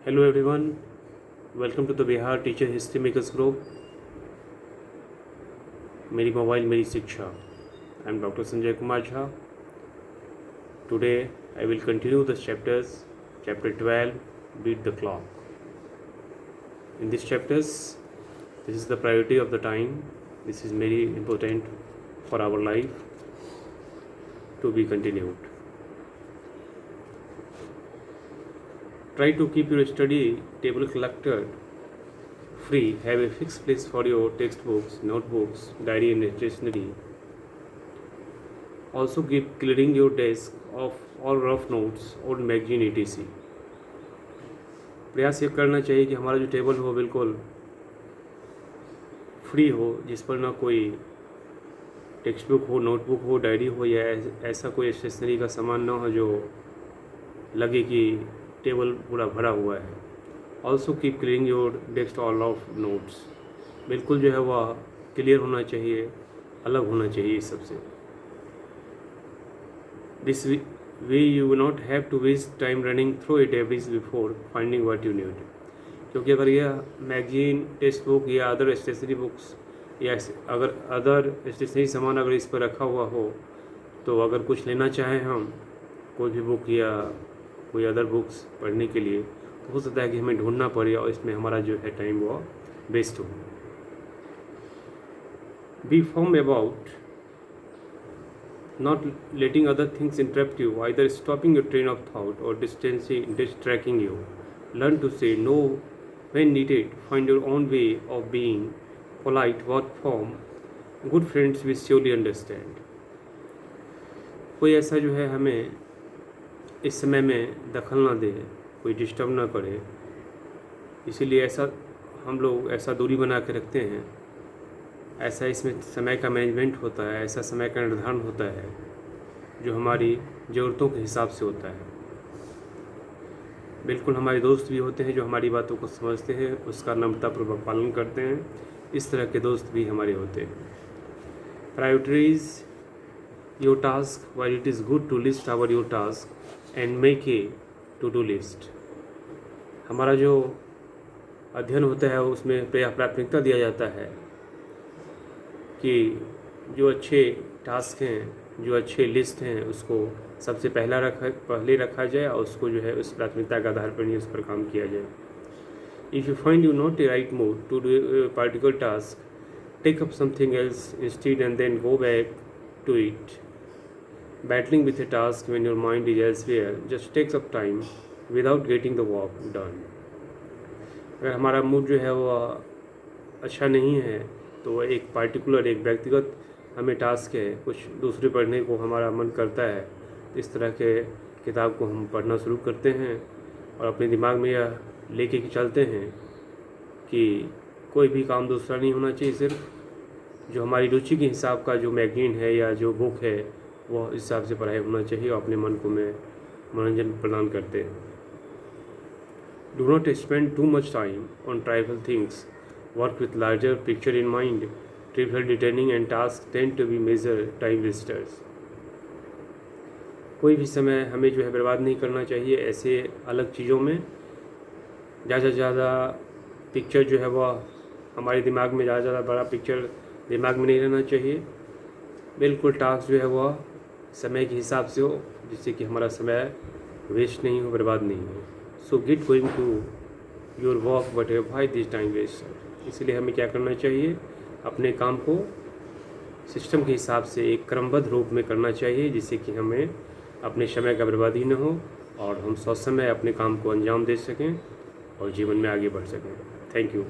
Hello everyone, welcome to the Bihar Teacher History Makers Group. मेरी mobile मेरी शिक्षा. I am Dr. Sanjay Kumar Jha. Today I will continue the chapters. Chapter 12, Beat the Clock. In these chapters, this is the priority of the time. This is very important for our life to be continued. Try to keep your study table cluttered free. Have a fixed place for your textbooks, notebooks, diary and stationery. Also keep clearing your desk of all rough notes, old magazine etc. प्रयास ये करना चाहिए कि हमारा जो table हो बिल्कुल free हो, जिस पर ना कोई टेक्स्ट बुक हो, नोटबुक हो, डायरी हो या ऐसा कोई स्टेशनरी का सामान ना हो जो लगे कि टेबल पूरा भरा हुआ है. Also keep cleaning your desk all of notes. बिल्कुल जो है वह क्लियर होना चाहिए, अलग होना चाहिए इस सबसे. This way you will not have to waste time running through it every before finding what you need. क्योंकि अगर यह मैगजीन, टेक्स्ट बुक या अदर स्टेशनरी बुक्स या अगर अदर स्टेशनरी सामान अगर इस पर रखा हुआ हो तो अगर कुछ लेना चाहें हम कोई भी बुक या कोई अदर बुक्स पढ़ने के लिए तो हो सकता है कि हमें ढूंढना पड़े और इसमें हमारा जो है टाइम वो वेस्ट हो. Be firm about not letting other things interrupt you, either stopping your train of thought or distracting you. Learn to say no when needed. Find your own way of being polite. What form? Good friends will surely understand. कोई ऐसा जो है हमें इस समय में दखल ना दे, कोई डिस्टर्ब ना करे, इसीलिए ऐसा हम लोग ऐसा दूरी बना के रखते हैं. ऐसा इसमें समय का मैनेजमेंट होता है, ऐसा समय का निर्धारण होता है जो हमारी ज़रूरतों के हिसाब से होता है. बिल्कुल हमारे दोस्त भी होते हैं जो हमारी बातों को समझते हैं, उसका नम्रतापूर्वक पालन करते हैं. इस तरह के दोस्त भी हमारे होते हैं. Prioritise your task while it is good to list our your task and make a to do list. हमारा जो अध्ययन होता है उसमें प्राथमिकता दिया जाता है कि जो अच्छे टास्क हैं, जो अच्छे लिस्ट हैं, उसको सबसे पहले रखा जाए और उसको जो है उस प्राथमिकता के आधार पर ही उस पर काम किया जाए. If you find you not a right mood to do a particular task, take up something else instead and then go back to it. Battling with a task when your mind is elsewhere just takes up time without getting the work done. अगर हमारा mood जो है वो अच्छा नहीं है तो एक पार्टिकुलर, एक व्यक्तिगत हमें टास्क है, कुछ दूसरे पढ़ने को हमारा मन करता है, इस तरह के किताब को हम पढ़ना शुरू करते हैं और अपने दिमाग में यह लेके चलते हैं कि कोई भी काम दूसरा नहीं होना चाहिए, सिर्फ जो हमारी रुचि के हिसाब का जो मैगजीन है या जो बुक है वो इस हिसाब से पढ़ाई होना चाहिए और अपने मन को में मनोरंजन प्रदान करते हैं. Do not spend too much time on trivial things. Work with larger picture in mind. Trivial detaining and tasks tend to be major time wasters. कोई भी समय हमें जो है बर्बाद नहीं करना चाहिए ऐसे अलग चीज़ों में. ज़्यादा से ज़्यादा पिक्चर जो है वह हमारे दिमाग में, ज़्यादा से ज़्यादा बड़ा पिक्चर दिमाग में नहीं रहना चाहिए. बिल्कुल टास्क जो है वह समय के हिसाब से हो जिससे कि हमारा समय वेस्ट नहीं हो, बर्बाद नहीं हो. So get going to your work but avoid this time waste. इसलिए हमें क्या करना चाहिए, अपने काम को सिस्टम के हिसाब से एक क्रमबद्ध रूप में करना चाहिए जिससे कि हमें अपने समय का बर्बादी न हो और हम ससमय अपने काम को अंजाम दे सकें और जीवन में आगे बढ़ सकें. Thank you.